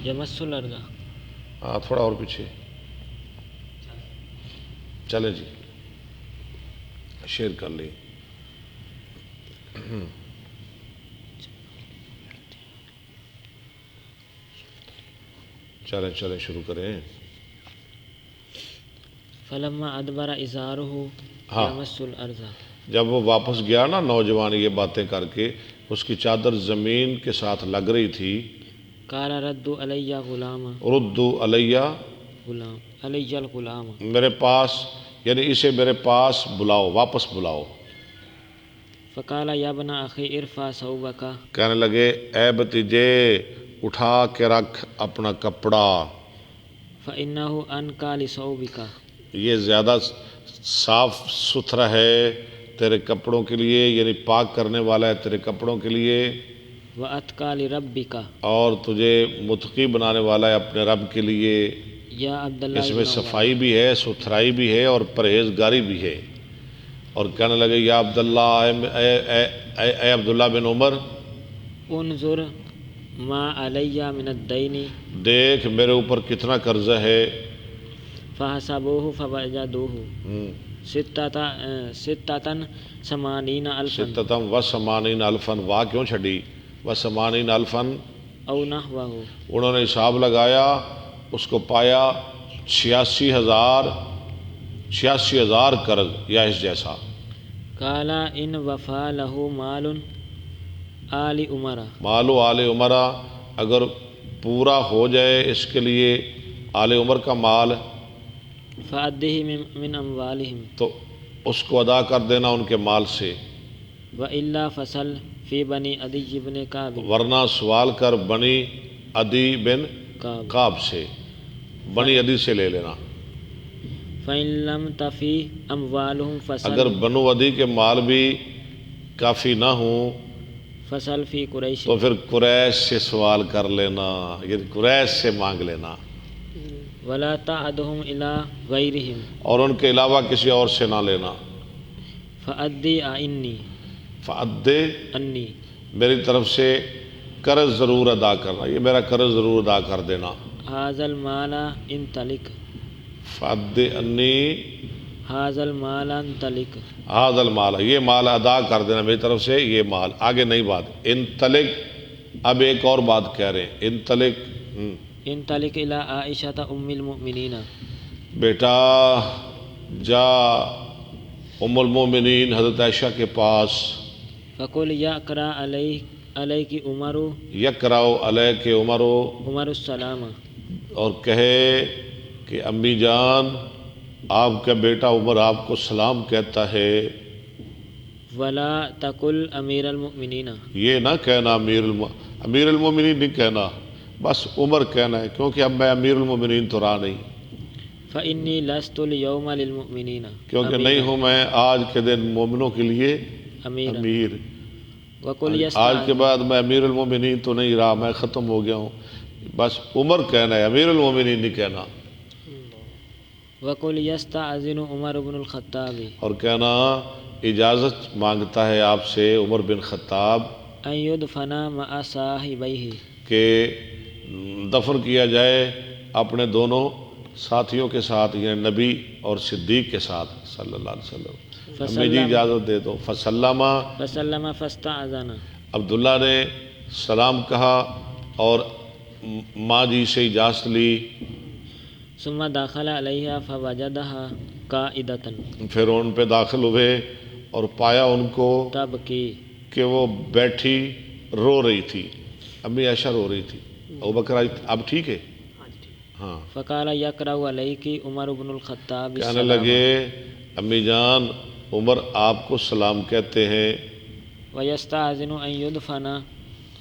یمس الارض. ہاں تھوڑا اور پیچھے چلے جی، شیئر کر لی. چلیں چلیں شروع کریں. فلما ادبر ازارہ ہاں، یمس الارض. جب وہ واپس گیا نا نوجوان یہ باتیں کر کے، اس کی چادر زمین کے ساتھ لگ رہی تھی. قال ردوا علی غلام. ردو علیہ، غلام علی الغلام. میرے پاس، یعنی اسے میرے پاس بلاؤ، واپس بلاؤ. فقال یا ابن اخی ارفع ثوبک. کہنے لگے اے بھتیجے اٹھا کے رکھ اپنا کپڑا، فانہ انکا لثوبک. یہ زیادہ صاف ستھرا ہے تیرے کپڑوں کے لیے، یعنی پاک کرنے والا ہے تیرے کپڑوں کے لیے، واتقى لربک. اور تجھے متقی بنانے والا ہے اپنے رب کے لیے. یا عبداللہ اس میں ابن عمر. صفائی بھی ہے، ستھرائی بھی ہے اور پرہیزگاری بھی ہے. اور کہنے لگے یا عبداللہ، اے عبداللہ بن عمر، انظر ما علی من الدین. دیکھ میرے اوپر کتنا قرضہ ہے. فحسبوه فوجدوه ستۃ ثمانین الفا ستتم و سمانین الفن، واہ کیوں چھڑی، و سمانین الفن، او نحوہ. انہوں نے حساب لگایا، اس کو پایا 86,000 قرض یا اس جیسا. قال ان وفا له مال آل عمر. مالو آل عمرہ، اگر پورا ہو جائے اس کے لیے آل عمر کا مال فأدہ من اموالہم. تو اس کو ادا کر دینا ان کے مال سے، وإلا فصل فی بنی عدی بن کعب. ورنہ سوال کر بنی عدی بن کعب سے، بنی عدی سے لے لینا. فإن لم تفی اموالہم فصل. اگر بنو عدی کے مال بھی کافی نہ ہوں فصل فی قریش. تو پھر قریش سے سوال کر لینا، یعنی قریش سے مانگ لینا، ولا تعدہم الی غیرہم. اور ان کے علاوہ کسی اور سے نہ لینا. فأدی عنی. فعدے، انی. میری طرف سے قرض ضرور ادا کرنا، یہ میرا قرض ضرور ادا کر دینا. ھذا المال انطلق. فعدے انی ھذا المال انطلق. ھذا المال، یہ مال ادا کر دینا میری طرف سے، یہ مال. آگے نئی بات، انطلق، اب ایک اور بات کہہ رہے ہیں. انطلق، انطلق الی عائشہ ام المؤمنین. بیٹا جا ام المومنین حضرت عائشہ کے پاس. فقل یقرأ علیک عمر. یقرأ علیک عمر، عمر السلام. اور کہے کہ امی جان آپ کا بیٹا عمر آپ کو سلام کہتا ہے. ولا تقل امیر المؤمنین. یہ نہ کہنا امیر المومنین نہیں کہنا، بس عمر کہنا ہے، کیونکہ اب میں امیر المومنین تو رہا نہیں، فإنی لست اليوم للمؤمنین. کیونکہ نہیں ہوں میں آج کے دن مومنوں کے لیے امیر. وقل آج کے بعد میں امیر المومنین تو نہیں رہا، میں ختم ہو گیا ہوں، بس عمر کہنا ہے، امیر المومنین نہیں کہنا. وقل یستأذن عمر بن الخطاب. اور کہنا اجازت مانگتا ہے آپ سے عمر بن خطاب ان یدفن مع صاحبیہ. کہ دفن کیا جائے اپنے دونوں ساتھیوں کے ساتھ، یعنی نبی اور صدیق کے ساتھ صلی اللہ علیہ وسلم. ہمیں جی اجازت دے دو. فسلم فاستأذن. عبداللہ نے سلام کہا اور ماں جی سے اجازت لی. ثم دخل علیہا فوجدہا قائدۃ. پھر ان پہ داخل ہوئے اور پایا ان کو تبکی. کہ وہ بیٹھی رو رہی تھی. امی عائشہ رو رہی تھی. ابوبکر اب ٹھیک ہے؟ ہاں. فقال یقرأ علیک عمر بن الخطاب. کہنے لگے امی جان عمر آپ کو سلام کہتے ہیں، ویستأذن ان یدفن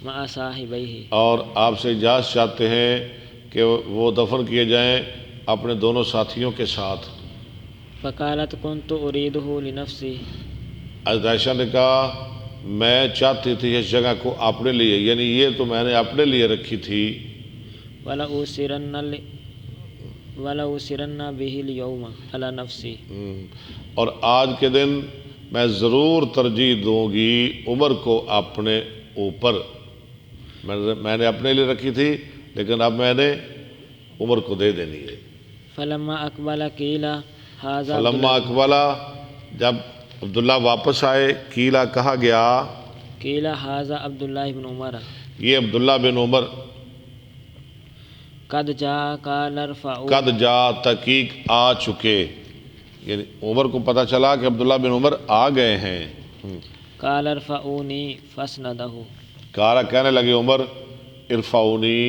مع صاحبیہ. اور آپ سے اجازت چاہتے ہیں کہ وہ دفن کیے جائیں اپنے دونوں ساتھیوں کے ساتھ. فقالت كنت اريده لنفسي. حضرت عائشہ نے کہا میں چاہتی تھی اس جگہ کو اپنے لیے، یعنی یہ تو میں نے اپنے لیے رکھی تھی. وَلَأُوسِرَنَّ بِهِ الْيَوْمَ عَلَى نَفْسِي. اور آج کے دن میں ضرور ترجیح دوں گی عمر کو اپنے اوپر. میں نے اپنے لیے رکھی تھی، لیکن اب میں نے عمر کو دے دینی ہے۔ فلما اقبل قیل ھذا فلما اقبلا، جب عبداللہ واپس آئے، قیلا کہا گیا، قیل ھذا عبداللہ بن عمر یہ عبداللہ بن عمر، قد جاء قال ارفعوا قد جا تحقیق آ چکے، یعنی عمر کو پتہ چلا کہ عبداللہ بن عمر آ گئے ہیں۔ قال ارفعونی فاسندہ، کارا کہنے لگے عمر، ارفعونی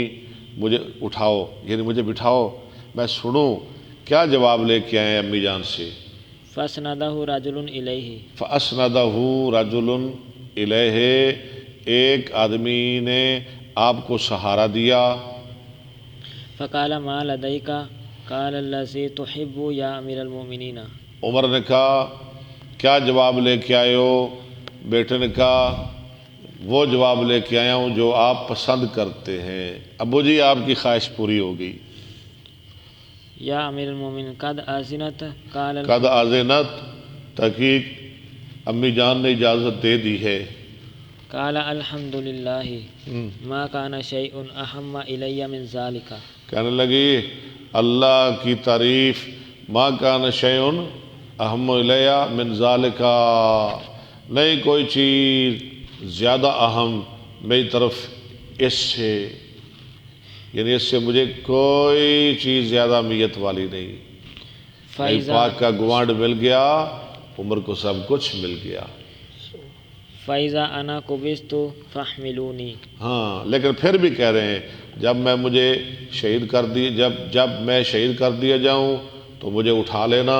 مجھے اٹھاؤ، یعنی مجھے بٹھاؤ، میں سنوں کیا جواب لے کے آئے امی جان سے۔ فاسندہ رجل الیہ، فَأَسْنَدَهُ رَجُلٌ إِلَيْهِ، ایک آدمی نے آپ کو سہارا دیا۔ فقال ما لدیک قال الذی تحب یا امیر المؤمنین، عمر نے کہا کیا جواب لے کے آئے ہو؟ بیٹے نے کہا وہ جواب لے کے آیا ہوں جو آپ پسند کرتے ہیں۔ ابو جی آپ کی خواہش پوری ہو گئی۔ یا امیر المؤمنین قد اذنت قال قد آذنت، تحقیق امی جان نے اجازت دے دی ہے۔ قال الحمد للہ ما کان شیء اہم الی من ذلک، کہنے لگی اللہ کی تعریف، ما کان شیء اہم الی من ذالک، نہیں کوئی چیز زیادہ اہم میری طرف اس سے، یعنی اس سے مجھے کوئی چیز زیادہ اہمیت والی نہیں۔ نبی پاک کا گوانڈ مل گیا، عمر کو سب کچھ مل گیا۔ فَإِذَا أَنَا قُبِضْتُ فَاحْمِلُونِی، ہاں لیکن پھر بھی کہہ رہے ہیں جب میں مجھے شہید کر دی، جب میں شہید کر دیا جاؤں تو مجھے اٹھا لینا۔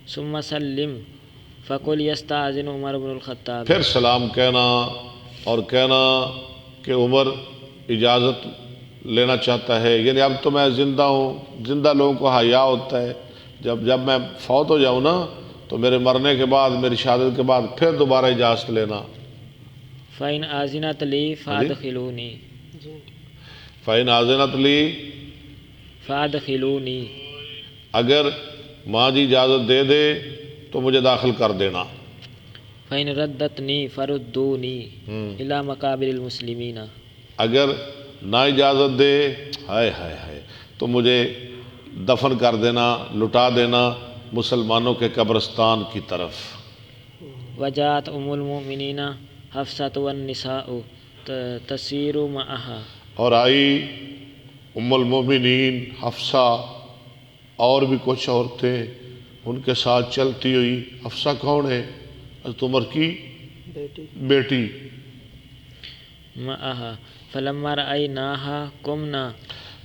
ثم سلم فقل یستأذن عمر بن الخطاب، پھر سلام کہنا اور کہنا کہ عمر اجازت لینا چاہتا ہے، یعنی اب تو میں زندہ ہوں، زندہ لوگوں کو حیا ہوتا ہے، جب میں فوت ہو جاؤں نا تو میرے مرنے کے بعد، میری شہادت کے بعد پھر دوبارہ اجازت لینا۔ فَإِنْ أَذِنَتْ لِي فَأَدْخِلُونِی، فَإِنْ آذنت لی، فَأَدْخِلُونِی، اگر ماں جی اجازت دے دے تو مجھے داخل کر دینا۔ فَإِنْ رَدَّتْنِی فَرُدُّونِی إِلَىٰ مَقَابِرِ الْمُسْلِمِینَ، اگر نہ اجازت دے، ہائے ہائے ہائے، تو مجھے دفن کر دینا، لٹا دینا مسلمانوں کے قبرستان کی طرف۔ وجاءت ام المؤمنین حفصۃ والنساء تسیر معها، اور آئی ام المومنین حفصہ اور بھی کچھ عورتیں ان کے ساتھ چلتی ہوئی۔ حفصہ کون ہے؟ حضرت عمر کی بیٹی۔ معها فلما رأیناها قمنا،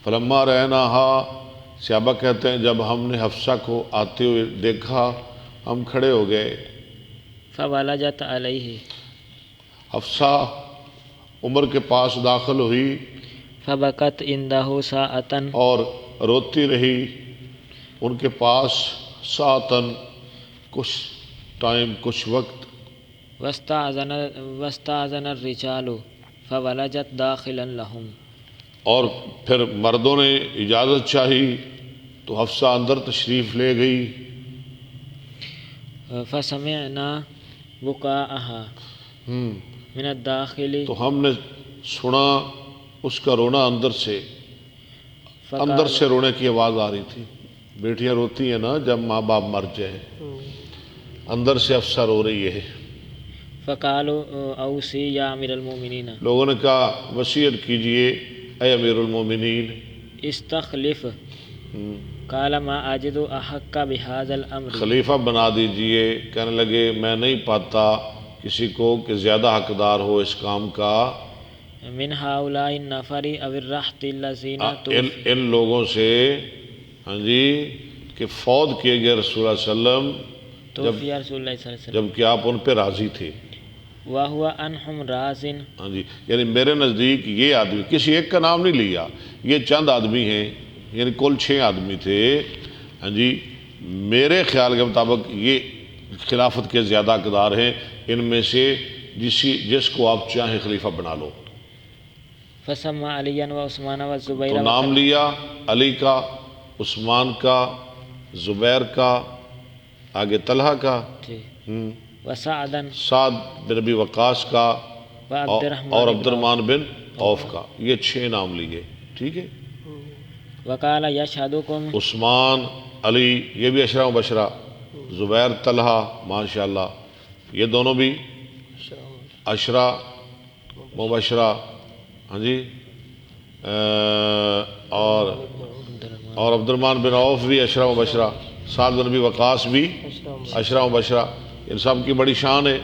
فلما رأیناها، صحابہ کہتے ہیں جب ہم نے حفصہ کو آتے ہوئے دیکھا ہم کھڑے ہو گئے۔ فولجت علیہ، حفصہ عمر کے پاس داخل ہوئی فبکت عنده ساعۃ، اور روتی رہی ان کے پاس ساعتاً، کچھ ٹائم، کچھ وقت۔ واستأذن الرجال فولجت داخلا لهم، اور پھر مردوں نے اجازت چاہی تو حفصہ اندر تشریف لے گئی۔ فسمعنا بكاءها من الداخل، تو ہم نے سنا اس کا رونا اندر سے، اندر سے رونے کی آواز آ رہی تھی۔ بیٹیاں روتی ہیں نا جب ماں باپ مر جائیں، اندر سے حفصہ رو رہی ہے۔ فقالوا اوصی یا امیر المؤمنین، لوگوں نے کہا وصیت کیجئے اے امیر المومنین۔ استخلف، قال ما اجد احق بهذا الامر، خلیفہ بنا دیجئے۔ کہنے لگے میں نہیں پاتا کسی کو کہ زیادہ حقدار ہو اس کام کا من هؤلاء النفر او الرهط الذين ان لوگوں سے، ہاں جی، کہ فوت کیے گئے رسول اللہ صلی اللہ علیہ وسلم توفی رسول اللہ صلی اللہ علیہ وسلم، جبکہ آپ ان پہ راضی تھے۔ وهو عنهم راض، ہاں جی، یعنی میرے نزدیک یہ آدمی، کسی ایک کا نام نہیں لیا، یہ چند آدمی ہیں، یعنی کل 6 آدمی تھے۔ ہاں جی، میرے خیال کے مطابق یہ خلافت کے زیادہ حقدار ہیں، ان میں سے جس کو آپ چاہیں خلیفہ بنا لو۔ فسمى عليا وعثمان والزبير، تو نام لیا علی کا، عثمان کا، زبیر کا، آگے طلحہ کا، وسعدا، سعد بن ابی وقاص کا، وعبد الرحمن اور عبد الرحمن بن عوف کا۔ یہ 6 نام لیے۔ ٹھیک ہے. وقال یشہدکم عثمان علی یہ بھی عشرہ مبشرہ، زبیر طلحہ ماشاء اللہ یہ دونوں بھی عشرہ مبشرہ. ہاں جی اور عبد الرحمن بن عوف بھی عشرہ مبشرہ، سعد بن ابی وقاص بھی عشرہ مبشرہ. ان سب کی بڑی شان ہے.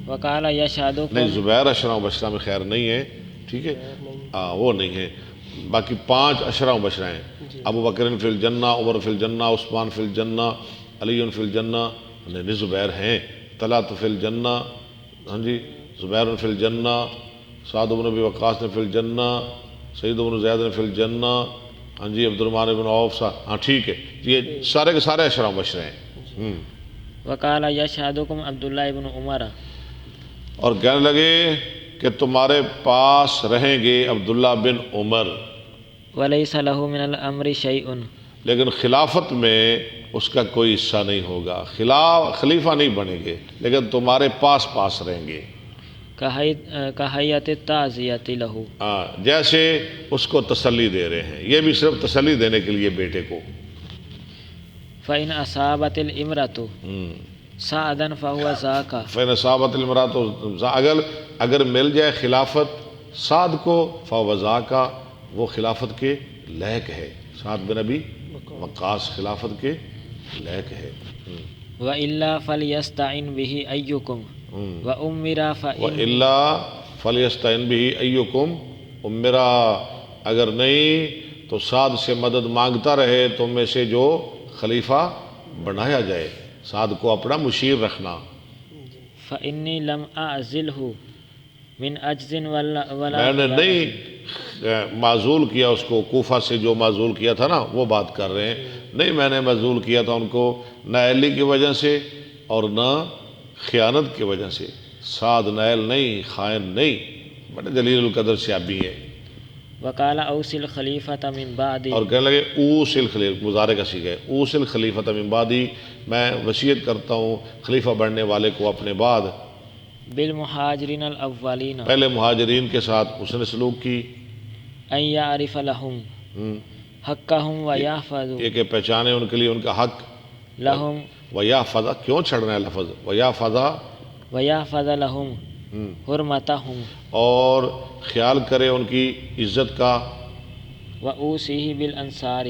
وقال یشہدکم نہیں زبیر عشرہ مبشرہ میں خیر نہیں ہے، ٹھیک ہے وہ نہیں ہے. باقی 5 عشرہ مبشرہ ہیں. ابو بکر فی الجنہ، عمر فی الجنہ، عثمان فی الجنہ، علی فی الجنہ. نہیں زبیر ہیں. طلحہ فی الجنہ، ہاں جی زبیر فی الجنہ، سعد بن ابی وقاص نے فی الجنہ، سعید بن زید نے فی الجنہ. ہاں جی عبد الرحمن بن عوف ہاں ٹھیک ہے. یہ سارے کے سارے عشرہ مبشرہ ہیں. وقال یشہدکم عبداللہ ابن عمر اور کہنے لگے کہ تمہارے پاس رہیں گے عبداللہ بن عمر، ولیس لہ من الامر شیء، لیکن خلافت میں اس کا کوئی حصہ نہیں ہوگا. خلیفہ نہیں بنیں گے لیکن تمہارے پاس رہیں گے. کہیت التعزیۃ لہ، جیسے اس کو تسلی دے رہے ہیں. یہ بھی صرف تسلی دینے کے لیے بیٹے کو. فإن أصابت الامرأة سعدا فهو ذاک، فإن أصابت المرأة اگر مل جائے خلافت سعد کو فهو ذاک وہ خلافت کے لائق ہے. سعد بن ابی وقاص خلافت کے لائق ہے. وإلا فلیستعن به أیکم وأمر فإن وإلا فلیستعن به أیکم امرا، اگر نہیں تو سعد سے مدد مانگتا رہے تم میں سے جو خلیفہ بنایا جائے. سعد کو اپنا مشیر رکھنا. فإنی لم أعزلہ من عجز ولا میں نے نہیں معزول کیا اس کو، کوفہ سے جو معزول کیا تھا نا وہ بات کر رہے ہیں. نہیں میں نے معزول کیا تھا ان کو نہ اہلی کی وجہ سے اور نہ خیانت کی وجہ سے. سعد نائل نہیں، خائن نہیں، بڑے جلیل القدر صحابی ہیں. وقال اوصی الخلیفۃ من بعدی، اور کہنے لگے اوصل خلیفہ، مضارع کا صیغہ ہے اوصل خلیفۃ من بعدی، میں وصیت کرتا ہوں خلیفہ بننے والے کو اپنے بعد. بالمہاجرین الاولین، پہلے مہاجرین کے ساتھ اس نے سلوک کی. ان یعرف لہم حقہم ویحفظ، یہ کہ پہچانے ان کے لیے ان کا حق. لہم ویحفظ کیوں چھڑ رہے ہیں لفظ ویحفظ لہم حرمتہم، اور خیال کرے ان کی عزت کا. واوصیہ بالانصار،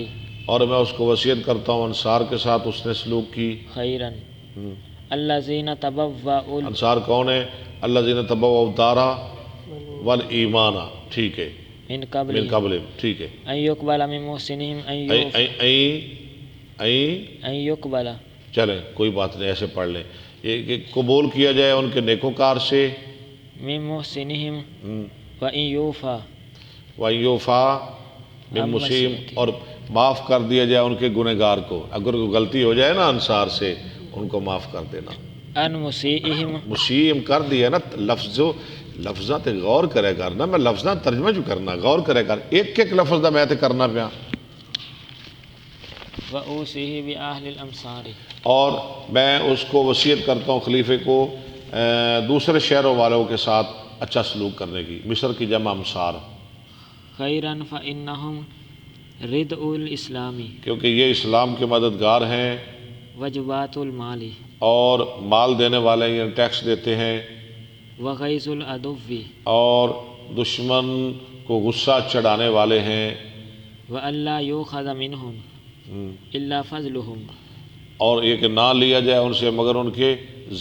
اور میں اس کو وصیت کرتا ہوں انصار کے ساتھ اس نے سلوک کی. خیرا الذین تبوؤا، انصار کون ہے؟ الذین تبوؤا الدار والایمان، ٹھیک ہے من من قبل، ٹھیک ہے. ان یقبل من محسنہم ان یقبل، چلیں کوئی بات نہیں ایسے پڑھ لیں. یہ کہ قبول کیا جائے ان کے نیکوکار سے، من محسنہم وان یوفا، ویوفا من مسیم، اور معاف کر دیا جائے ان کے گنہگار کو. اگر کوئی غلطی ہو جائے نا انصار سے ان کو معاف کر دینا. ان مسیئہم، مسیم کر دیا نا لفظات غور کرے کر نا، میں لفظاں ترجمہ جو کرنا غور کرے کر، ایک ایک لفظ دا میں تے کرنا پیا. واوصیہ باہل الامصار، اور میں اس کو وصیت کرتا ہوں خلیفے کو دوسرے شہروں والوں کے ساتھ اچھا سلوک کرنے کی. مصر کی جمع امصار. خیرا فانہم ردء الاسلام، کیونکہ یہ اسلام کے مددگار ہیں وجبات المال، اور مال دینے والے ہیں، ٹیکس دیتے ہیں، وغیظ العدو، اور دشمن کو غصہ چڑھانے والے ہیں. وَأَلَّا يُؤْخَذَ مِنْهُمْ إِلَّا فَضْلُهُمْ، اور یہ کہ نہ لیا جائے ان سے مگر ان کے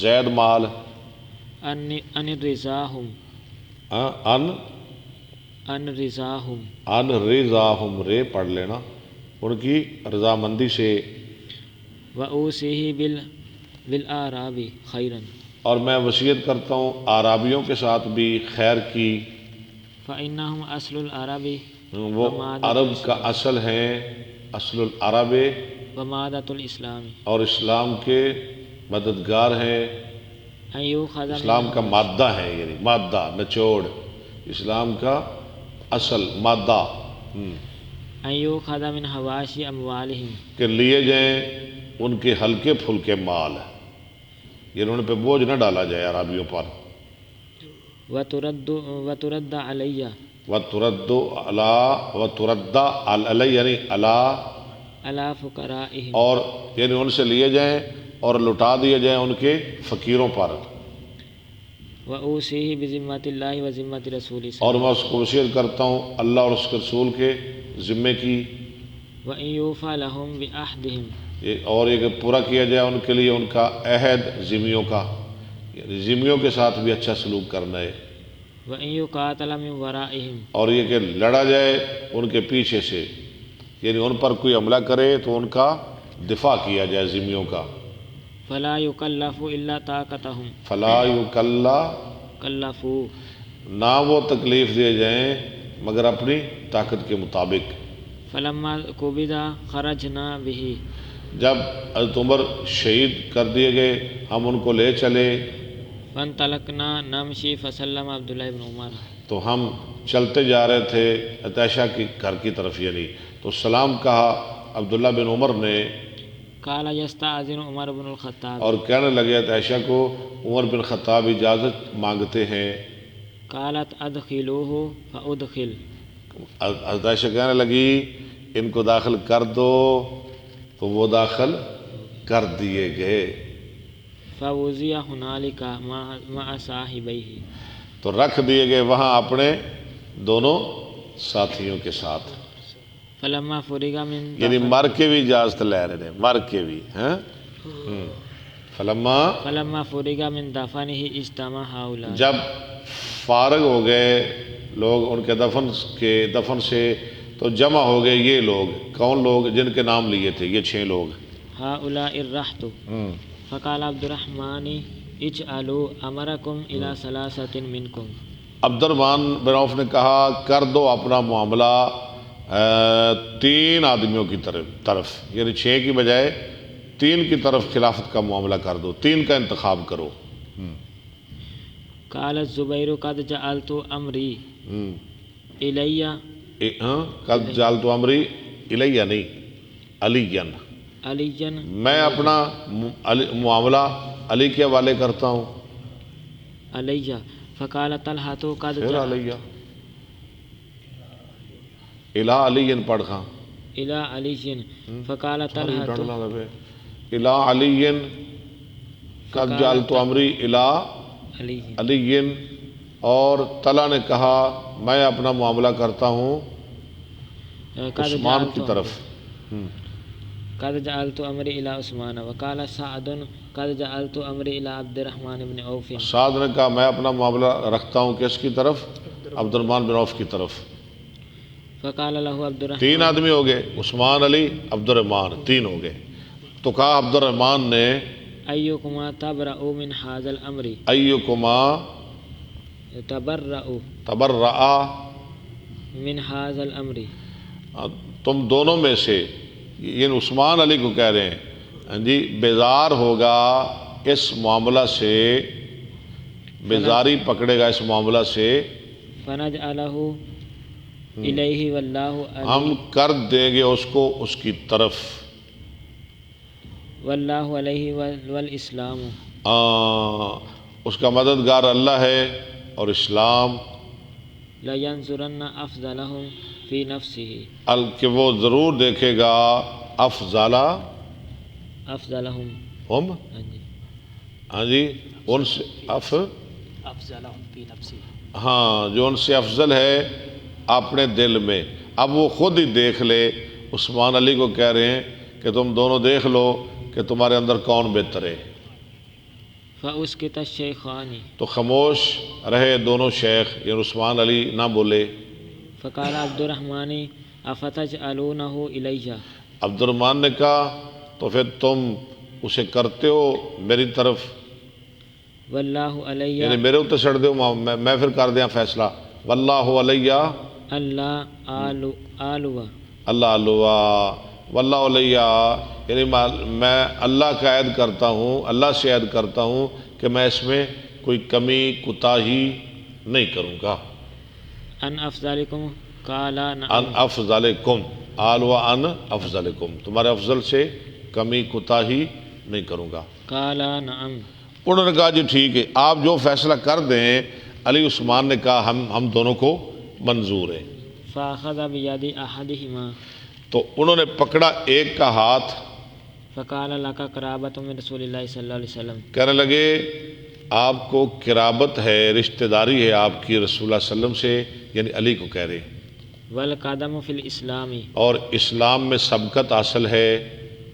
زید مال. ان رضاہم، ان رضاہم رے پڑھ لینا، ان کی رضامندی سے. وَأُوصِیہ بالآراب خیرا، اور میں وصیت کرتا ہوں عرابیوں کے ساتھ بھی خیر کی. فإنہم اصل العرب وہ عرب کا اصل ہیں، اصل العرب ومادۃ الاسلام، اور اسلام کے مددگار ہیں. ان یؤخذ اسلام کا مادہ ہے، یعنی مادہ نچوڑ، اسلام کا اصل مادہ. ان یؤخذ من حواشی اموالہم، کہ لیے جائیں ان کے ہلکے پھلکے مال، یعنی ان پہ بوجھ نہ ڈالا جائے عرابیوں پر. وترد علیہ، وترد علی وترد علی یعنی علی فقرائہم، اور یعنی ان سے لیے جائیں اور لٹا دیے جائیں ان کے فقیروں پر. وأوصیہ بذمۃ اللہ و ذمۃ رسول اور میں اس کو وصیت کرتا ہوں اللہ اور اس کے رسول کے ذمے کی، وإن یوفی لہم بعہدہم، اور یہ کہ پورا کیا جائے ان کے لیے ان کا عہد ذمیوں کا، یعنی ذمیوں کے ساتھ بھی اچھا سلوک کرنا ہے. وإن یقاتل من ورائہم، اور یہ کہ لڑا جائے ان کے پیچھے سے، یعنی ان پر کوئی حملہ کرے تو ان کا دفاع کیا جائے ذمیوں کا. فلا یکلف الا طاقتہم، فلا یکلف کلفوا، نہ وہ تکلیف دیے جائیں مگر اپنی طاقت کے مطابق. فلما قبض خرجنا بہ، جب حضرت عمر شہید کر دیے گئے ہم ان کو لے چلے، فانطلقنا نمشی فسلم عبداللہ بن عمر، تو ہم چلتے جا رہے تھے عطیشہ کی گھر کی طرف، یعنی تو سلام کہا عبداللہ بن عمر نے، قال یستأذن عمر بن الخطاب، اور کہنے لگے عطیشہ کو عمر بن خطاب اجازت مانگتے ہیں. قالت ادخلوہ فادخل، عطیشہ کہنے لگی ان کو داخل کر دو، تو وہ داخل کر دیے گئے. فوضع ہنالک مع صاحبیہ، تو رکھ دیے گئے وہاں اپنے دونوں ساتھیوں کے ساتھ، فلما فرغ من یعنی مر کے بھی اجازت لے رہے ہیں، مر کے بھی ہیں. فلما فرغ من دفنہ اجتمع ہؤلاء، جب فارغ ہو گئے لوگ ان کے دفن سے تو جمع ہو گئے یہ لوگ. کون لوگ؟ جن کے نام لیے تھے یہ 6 لوگ. ہؤلاء الرہط، فقال عبد الرحمن اجعلوا امرکم الی ثلاثۃ منکم، عبد الرحمن بن عوف نے کہا کر دو اپنا معاملہ 3 آدمیوں کی طرف، یعنی 6 کی بجائے 3 کی طرف خلافت کا معاملہ کر دو، 3 کا انتخاب کرو. قال الزبیر قد جعلت امری الی، قد جعلت امری الیہ نہیں علیًا، علی، میں اپنا معاملہ علی کے حوالے کرتا ہوں. علی، فقال طلحہ قد پھر جعلت علیہ الہ علی پڑھ خاں الی علی، فقال طلحہ الہ علی قد جعلت امری الہ علی، علی، اور طلحہ نے کہا میں اپنا معاملہ کرتا ہوں عثمان کی طرف. قد جعلت امری الی عثمان، وقال سعد قد جعلت امری الی عبد الرحمن بن عوف، سعد نے کہا میں اپنا معاملہ رکھتا ہوں کس کی طرف؟ عبد الرحمن بن عوف کی طرف. فقال له عبد الرحمن، 3 آدمی ہو گئے، عثمان، علی، عبد الرحمن، 3 ہو گئے. تو کہا عبد الرحمن نے ایکما تبرأ من هذا الامر، ایکما تبرأ من هذا الامر، تم دونوں میں سے، یعنی عثمان علی کو کہہ رہے ہیں جی، بیزار ہوگا اس معاملہ سے، بیزاری پکڑے گا اس معاملہ سے، فنجعلہ الیہ واللہ ہم کر دیں گے اس کو اس کی طرف، واللہ علیہ والاسلام، اس کا مددگار اللہ ہے اور اسلام. لینظرن افضلہم فی نفسہ، کہ وہ ضرور دیکھے گا افضلہم، ہم، ہاں جی، ان سے افضلہم فی نفسہ، ہاں جو ان سے افضل ہے اپنے دل میں. اب وہ خود ہی دیکھ لے. عثمان علی کو کہہ رہے ہیں کہ تم دونوں دیکھ لو کہ تمہارے اندر کون بہتر ہے. فاسکت الشیخان، تو خاموش رہے دونوں شیخ، یعنی عثمان علی نہ بولے. فقال عبد الرحمن افتجعلونہ الیہ، عبد الرحمن نے کہا تو پھر تم اسے کرتے ہو میری طرف، واللہ علیہ، یعنی میرے اتنے چڑھ دو، میں پھر کر دیا فیصلہ. واللہ علیہ، اللہ آلوہ، اللہ علوہ، واللہ علیہ، یعنی میں اللہ کا عہد کرتا ہوں، اللہ سے عہد کرتا ہوں کہ میں اس میں کوئی کمی کوتاہی نہیں کروں گا. ان افضلکم، قال ان نعم، افضلکم، آلوہ ان افضلکم، تمہارے افضل سے کمی کوتاہی نہیں کروں گا. قال نعم، انہوں نے کہا جی ٹھیک ہے، آپ جو فیصلہ کر دیں. علی عثمان نے کہا ہم دونوں کو منظور ہے۔ فأخذ بيد أحدهما تو انہوں نے پکڑا ایک کا ہاتھ، فقال لك قرابة من رسول الله صلی اللہ علیہ وسلم، کہنے لگے آپ کو قرابت ہے، رشتہ داری ہے آپ کی رسول اللہ صلی اللہ علیہ وسلم سے، یعنی علی کو کہہ رہے، والقدم في الإسلام اور اسلام میں سبقت حاصل ہے،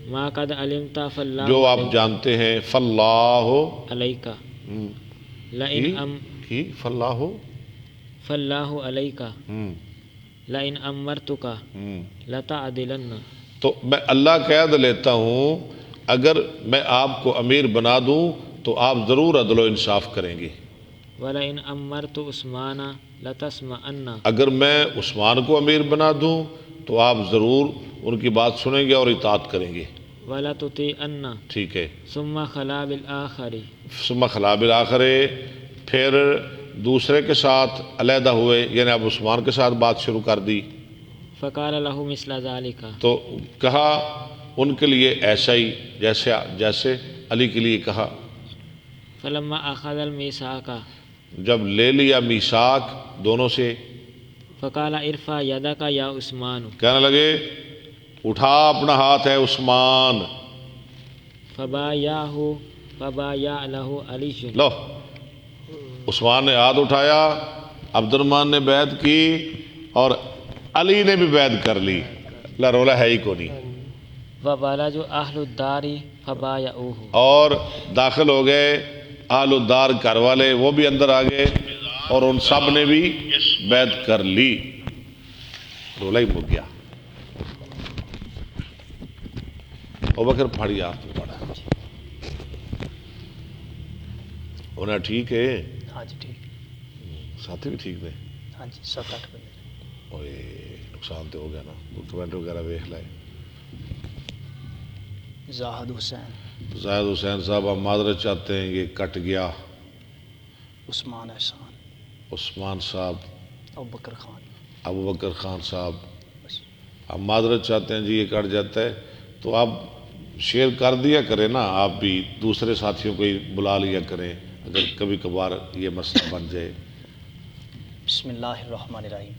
ما قد علمت فالله جو آپ جانتے ہیں، فاللہ عليك کی لئن کی فاللہ فالله عليك لئن أمرتك لتعدلن، تو میں اللہ کا عہد لیتا ہوں اگر میں آپ کو امیر بنا دوں تو آپ ضرور عدل و انصاف کریں گے، ولئن أمرت عثمان لتسمعن، اگر میں عثمان کو امیر بنا دوں تو آپ ضرور ان کی بات سنیں گے اور اطاعت کریں گے، ولتطيعن، ٹھیک ہے۔ ثم خلا بالآخر، ثم خلا بالآخر، پھر دوسرے کے ساتھ علیحدہ ہوئے، یعنی اب عثمان کے ساتھ بات شروع کر دی، فقال له مثل ذلك، تو کہا ان کے لیے ایسا ہی جیسے علی کے لیے کہا۔ فلما أخذ الميثاق جب لے لیا میثاق دونوں سے، فقال ارفع يدك يا عثمان، کہنے لگے اٹھا اپنا ہاتھ ہے عثمان، فبايع له علي، لو عثمان نے ہاتھ اٹھایا، عبد الرحمن نے بیعت کی اور علی نے بھی بیعت کر لی، لا رولا ہے ہی کو نہیں، وبلج اہل الدار فبايعوه، اور داخل ہو گئے اہل الدار گھر والے، وہ بھی اندر آ گئے اور ان سب نے بھی بیعت کر لی، رولا ہی مک گیا۔ ابوبکر پھاڑی آپ نے پڑھا انہیں ٹھیک ہے، ہاں جی ٹھیک، ساتھی بھی ٹھیک نے، ہاں جی 7-8 بجے۔ اوئے نقصان تو ہو گیا نا، کمنٹ وغیرہ ویکھ لائے۔ زاہد حسین، زاہد حسین صاحب ہم معذرت چاہتے ہیں یہ کٹ گیا، عثمان احسان، عثمان صاحب، ابوبکر خان، ابوبکر خان صاحب، بس ہم معذرت چاہتے ہیں جی یہ کٹ جاتا ہے، تو آپ شیئر کر دیا کریں نا، آپ بھی دوسرے ساتھیوں کو ہی بلا لیا کریں اگر کبھی کبھار یہ مسئلہ بن جائے۔ بسم اللہ الرحمن الرحیم۔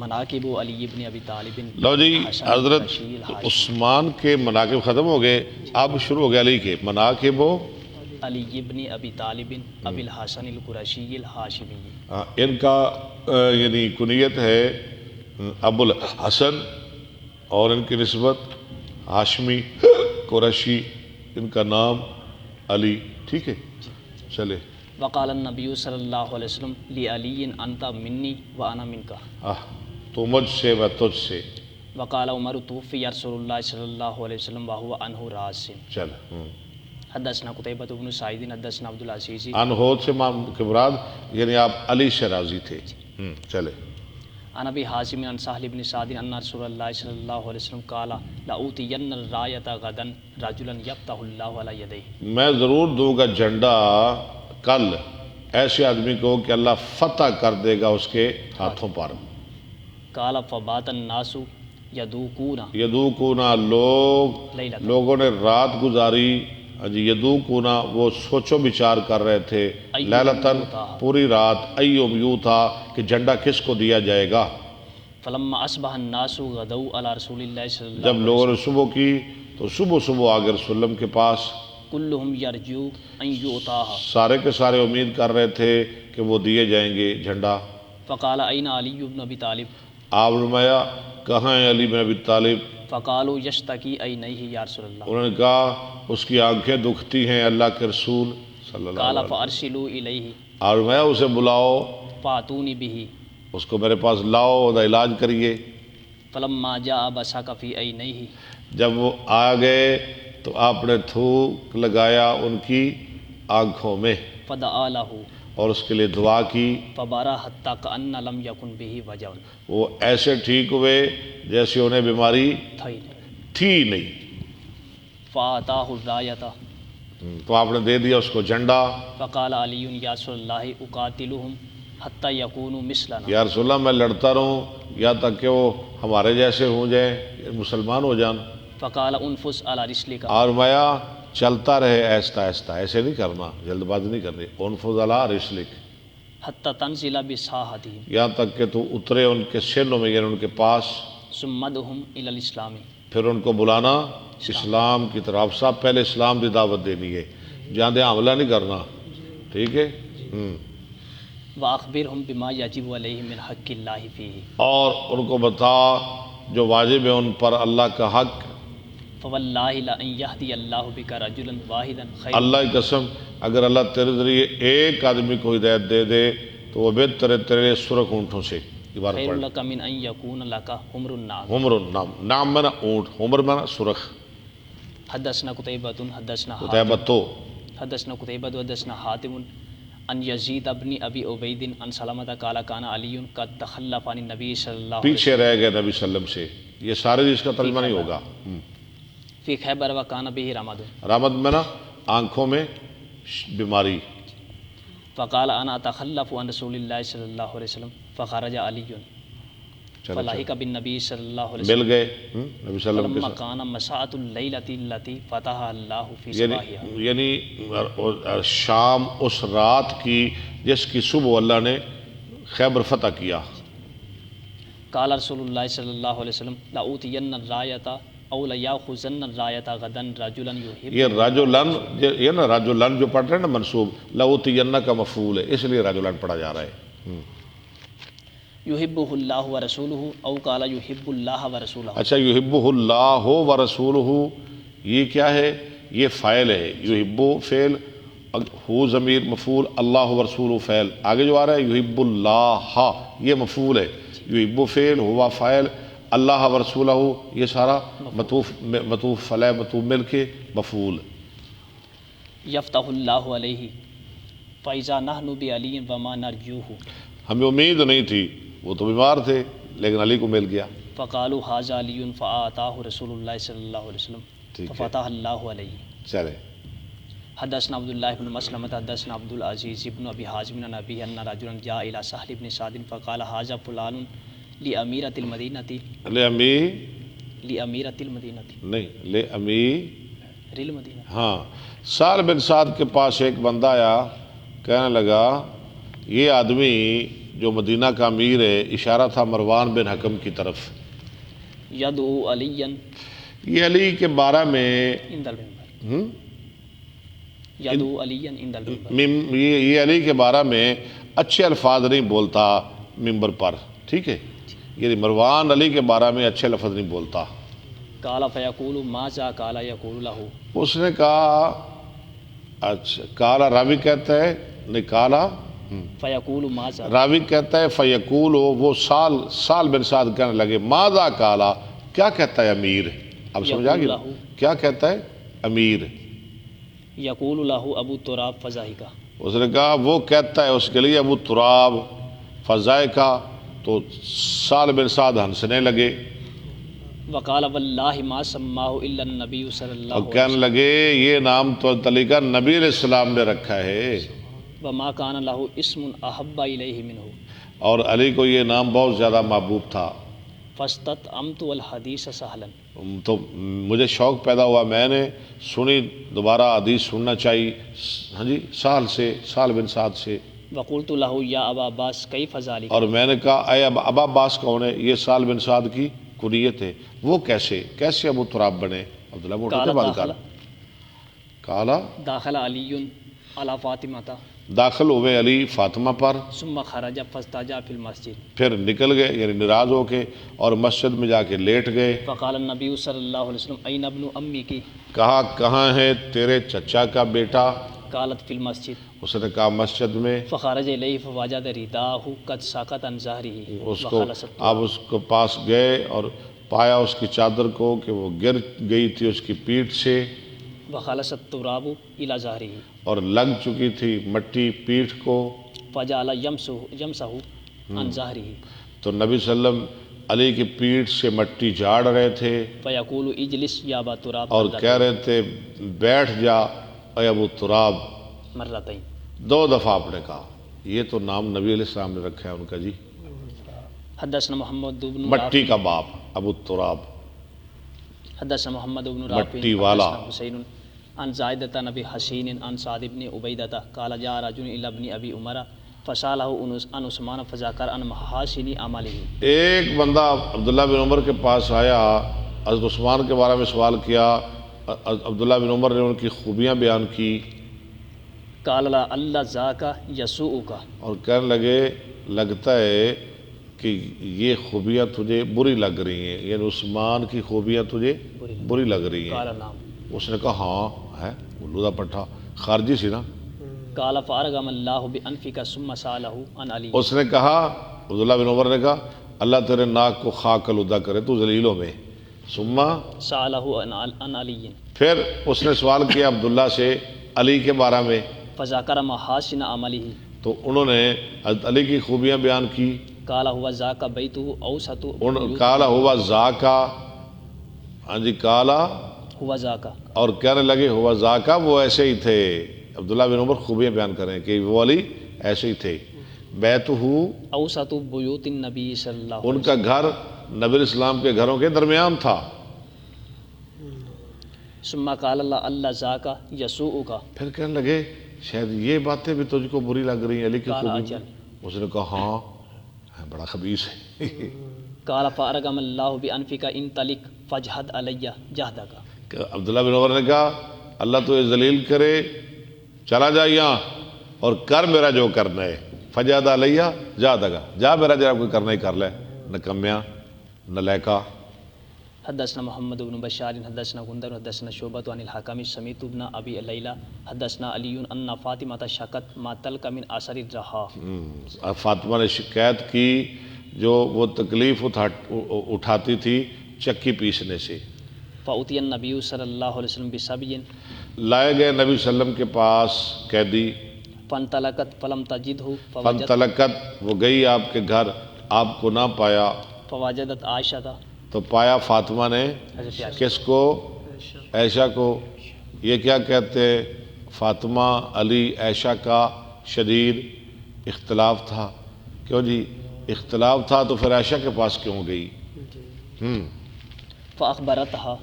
مناقب علی ابن ابی طالب، لو جی حسن حضرت رشید ہاشمی، عثمان کے مناقب ختم ہو گئے، اب شروع ہو گیا علی کے مناقب و علی ابن ابی طالب ابی الحسن القرشی الہاشمی، ان کا یعنی کنیت ہے ابو الحسن اور ان کی نسبت ہاشمی قریشی، ان کا نام علی، ٹھیک ہے چلے۔ وقال النبی صلی اللہ علیہ وسلم لعلی انت منی وانا منک، تو مجھ سے و تجھ سے، وقال عمر توفی رسول اللہ صلی اللہ علیہ وسلم وهو عنہ راض۔ چل حدثنا قتیبہ بن سعید، حدثنا عبد العزیز، انہود سے کے مراد یعنی آپ علی سے راضی تھے، چلے۔ عن ابی حازم عن سہل بن سعد ان رسول اللہ صلی اللہ علیہ وسلم قال لأوتین الرایۃ غدا رجلا یفتح اللہ علی یدیہ، میں ضرور دوں گا جھنڈا کل ایسے آدمی کو کہ اللہ فتح کر دے گا اس کے ہاتھوں پر۔ قال فبات الناس یدوکون، یدوکونا لوگوں نے رات گزاری، یدوکونا وہ سوچو بچار کر رہے تھے، لیلتن پوری رات، ایوم یوں تھا کہ جھنڈا کس کو دیا جائے گا۔ فلما اصبح الناس غدوا علی رسول اللہ صلی اللہ جب علیہ لوگوں نے صبح کی تو صبح آ گئے رسول اللہ کے پاس، وسلم کلہم یرجو ان یؤتاہ، سارے کے سارے امید کر رہے تھے کہ وہ دیے جائیں گے جھنڈا۔ فقال این علی بن ابی طالب، آپ فرمایا کہاں ہے علی بن ابی طالب؟ فقالوا یشتکی عینیہ یا رسول اللہ، انہوں نے کہا اس کی آنکھیں دکھتی ہیں اللہ کے رسول صلی اللہ قال علیہ وسلم۔ فارسلوا الیہ اور میں اسے بلاؤ، فاتونی بہ، اس کو میرے پاس لاؤ، اس کا علاج کریے۔ فلما جاء بصق فی عینیہ، جب وہ آ گئے تو آپ نے تھوک لگایا ان کی آنکھوں میں فدعا لہ، اور اس کے لیے دعا کی، فبارا حتی کأن لم یکن بہ وجع، وہ ایسے ٹھیک ہوئے جیسے انہیں بیماری تھی، تھی نہیں۔ فآتاہ الرایۃ، تو آپ نے دے دیا اس کو جھنڈا۔ فقال علی یا رسول اللہ اقاتلہم حتی یکونوا مثلنا، یا رسول اللہ میں لڑتا رہوں یا تک کہ وہ ہمارے جیسے ہو جائیں، مسلمان ہو جان۔ فقال انفس علی رسلک، اور مایا چلتا رہے آہستہ آہستہ، ایسے نہیں کرنا، جلد بازی نہیں کرنی، انفض علی رسلک، حتی تنزل بساحتہم، یہاں تک کہ تو اترے ان کے سینوں میں، یعنی ان کے پاس، ثم ادعہم الی الاسلام، پھر ان کو بلانا اسلام کی طرف. صاحب پہلے اسلام کی دعوت دینی ہے، جہاں دے حملہ نہیں کرنا، ٹھیک ہے. واخبرہم بما یجب علیہم من حق اللہ فیہ، اور ان کو بتا جو واجب ہے ان پر اللہ کا حق. فواللہ لئن یہدی اللہ بک رجلا واحدا خیر، اللہ کی قسم اگر اللہ تیرے ذریعے ایک آدمی کو ہدایت دے دے تو وہ بہتر ہے تیرے لیے سرخ اونٹوں سے. عبارت خیر پڑھ، لک من ان یکون لک حمر النعم. حمر النعم، نعم مانا اونٹ، حمر مانا سرخ. حدثنا قتیبۃ حدثنا قتیبۃ تو حدثنا قتیبۃ حدثنا حاتم ان یزید ابن ابی عبید ان سلمۃ قال کان علی قد تخلف عن النبی صلی اللہ علیہ پیچھے رہ گئے نبی صلی اللہ علیہ وسلم سے. یہ سارے اس کا ترجمہ نہیں ہوگا. وسلم فی خیبر وکان بہ رمد، رحمت میں نا آنکھوں میں بیماری. فقال انا اتخلف عن رسول اللہ صلی اللہ علیہ وسلم فخرج علی فلاحق بالنبی صلی اللہ علیہ مل وسلم گئے نبی صلی اللہ علیہ وسلم کے فلما ساتھ. کان مساعۃ اللیلۃ التی فتح اللہ فی صباحها، یعنی شام اس رات کی جس کی صبح اللہ نے خیبر فتح کیا. قال رسول اللہ صلی اللہ علیہ وسلم لاؤتین الرایۃ او لیاخذن الرایۃ غدا رجلا یحب، یہ رجلن، یہ نا رجلن جو پڑھ رہے ہیں نا منصوب، لأوتین کا مفعول ہے اس لیے رجلن پڑھا جا رہا ہے. یحبہ اللہ ورسولہ او قال یحب اللہ ورسولہ. اچھا یحبہ اللہ ورسولہ یہ کیا ہے؟ یہ فاعل ہے. یحب فعل، ہو ضمیر مفعول، اللہ ورسولہ فعل. آگے جو آ رہا ہے یحب اللہ یہ مفعول ہے. یحب فعل، ہوا فاعل، اللہ ورسولہ یہ سارا مطوف فلح مطوف مل کے مفعول. یفتح اللہ علیہ فاذا نحن بعلی وما نرجوہ، ہمیں امید نہیں تھی، وہ تو بیمار تھے لیکن علی کو مل گیا. فقالوا ھذا علی فآتاہ رسول اللہ صلی اللہ علیہ وسلم ٹھیک ہے، ففتح اللہ علیہ. چلے. حدثنا عبد اللہ بن مسلمۃ حدثنا عبد العزیز بن ابی حازم عن ابیہ ان رجلا جاء الى سہل بن سعد فقال ھذا فلان لأمیرۃ المدینۃ، لے امی لأمیرۃ المدینہ، نہیں، لے امی. ریل مدینہ. ہاں، سہل بن سعد کے پاس ایک بندہ آیا، کہنے لگا یہ آدمی جو مدینہ کا امیر ہے، اشارہ تھا مروان بن حکم کی طرف، یدعو علیٰ یہ علی کے بارے میں عند المنبر، یدعو علیٰ عند المنبر، یہ علی کے بارے میں اچھے الفاظ نہیں بولتا ممبر پر. ٹھیک ہے، یہ مروان علی کے بارے میں اچھے لفظ نہیں بولتا. قال فیقول ماذا قال یقول لہ، اس نے کہا، اچھا کالا راوی کہتا ہے، نہیں کالا فیقول ماذا، راوی کہتا ہے فیقول، وہ سال بن سعد کہنے لگے ماذا کالا، کیا کہتا ہے امیر. اب سمجھا گیا کیا کہتا ہے امیر. یقول لہ ابو تراب فضاحکہ، اس نے کہا وہ کہتا ہے اس کے لیے ابو تراب فضائقہ. تو سال بن سعد ہنسنے لگے وقال واللہ ما سماہ الا النبی صلی اللہ اور علیہ کہنے لگے یہ نام تو علی کا نبی علیہ السلام نے رکھا ہے، وسلم، وما کان لہ اسم احب الیہ منہ، اور علی کو یہ نام بہت زیادہ محبوب تھا. فاستطعمت الحدیث سہلا، تو مجھے شوق پیدا ہوا، میں نے سنی دوبارہ حدیث سننا چاہیے. ہاں جی، سال بن سعد سے. وقلت لہ یا ابا عباس کیف ذالک، اور میں نے کہا اے ابا عباس کون ہے؟ یہ سال بن سعد کی کنیت ہے. وہ کیسے ابو تراب بنے؟ عبداللہ موٹو کے بات کر. کالا داخل علی علی فاطمہ، داخل ہوئے علی فاطمہ پر، ثم خرج فاستجا فی المسجد، پھر نکل گئے یعنی ناراض ہو کے اور مسجد میں جا کے لیٹ گئے. فقال النبی صلی اللہ علیہ وسلم این ابن امی کی، کہا کہاں ہے تیرے چچا کا بیٹا؟ قالت فی المسجد، اس نے کہا مسجد میں. فخرج الیہ فوجد رداہ قد ساقط عن ظہرہ، اس کو آپ اس کو پاس گئے اور پایا اس کی چادر کو کہ وہ گر گئی تھی اس کی پیٹھ سے، وخلص التراب الی ظہرہ، اور لگ چکی تھی مٹی پیٹھ کو. فجعل یمسح عن ظہرہ، تو نبی صلی اللہ علیہ وسلم علی کی پیٹھ سے مٹی جھاڑ رہے تھے فیقول اجلس یا ابا تراب، اور کہہ رہے تھے بیٹھ جا اے ابو تراب. مرتين، 2 دفعہ آپ نے کہا. یہ تو نام نبی علیہ السلام نے رکھا ہے ان کا. جی، حدثنا محمد بن مٹی کا باپ ابو تراب، حدثنا محمد بن رافع مٹی والا. حدثنا حسین عن زائدة نبی حسین عن سعد بن عبیدہ قال جاء رجل الى ابن ابی عمر فسالہ ان عثمان فذاکر ان محاسن عملہ. ایک بندہ عبداللہ بن عمر کے پاس آیا، حضرت عثمان کے بارے میں سوال کیا، عبداللہ بن عمر نے ان کی خوبیاں بیان کی، قال لا اللہ ذاک یسوءک، اور کہنے لگے لگتا ہے کہ یہ خوبیاں تجھے بری لگ رہی ہیں، یعنی عثمان کی خوبیاں تجھے بری لگ رہی ہیں. قال نعم. اس نے کہا ہاں ہے، الودہ پٹھا خارجی سی نا. قال فارغم اللہ بانفک ثم سالہ عن علی. اس نے کہا، عبداللہ بن عمر نے کہا اللہ تیرے ناک کو خاک آلودہ کرے، تو ذلیلوں میں. ثم سالہ عن علی پھر اس نے سوال کیا عبداللہ سے علی کے بارے میں، فذاکر محاسن عملہ. تو انہوں نے حضرت علی کی خوبیاں بیان کی. قال هو ذاک بیتہ اوسط کالا ہوا ذاکا، ہاں جی کالا، هو ذاک، اور کہنے لگے ہوا ذاکا، وہ ایسے ہی تھے. عبداللہ بن عمر خوبیاں بیان کریں کہ وہ علی ایسے ہی تھے. بیتہ، اوسط بیوت النبی صلی اللہ علیہ ان کا گھر نبی اسلام کے گھروں کے درمیان تھا. وسلم. ثم قال اللہ ذاک یسوءک. پھر کہنے لگے شاید یہ باتیں بھی تجھ کو بری لگ رہی ہیں علی کی قال خوبی. اجل. اس نے کہا ہاں بڑا خبیث ہے. قال فارغم اللہ بانفک انطلق فاجہد علی جہدک. کہ عبداللہ بن عمر نے کہا اللہ تو یہ ذلیل کرے، چلا جا یہاں اور کر میرا جو کرنا ہے. فجاد علیہ جہدک، جا میرا جرا کوئی کرنا ہی کر لے، نکمیا نلیکا. حدثنا محمد بن بشار حدثنا غندر حدثنا شعبۃ عن الحکم سمیت بن ابی لیلى حدثنا علی ان فاطمہ شکت ما تلک من اثر الرحا. فاطمہ نے شکایت کی جو وہ تکلیف اٹھاتی تھی چکی پیسنے سے. فاتی النبی صلی اللہ علیہ وسلم بسبی لائے گئے نبی صلی اللہ علیہ وسلم کے پاس قیدی. فانطلقت فلم تجدہ فانطلقت، وہ گئی آپ کے گھر، آپ کو نہ پایا. فوجدت عائشہ، تو پایا فاطمہ نے حضرت عائشہ. کس کو؟ عائشہ کو. یہ کیا کہتے ہیں؟ فاطمہ علی عائشہ کا شدید اختلاف تھا. کیوں جی اختلاف تھا تو پھر عائشہ کے پاس کیوں گئی؟ فاخبرتها،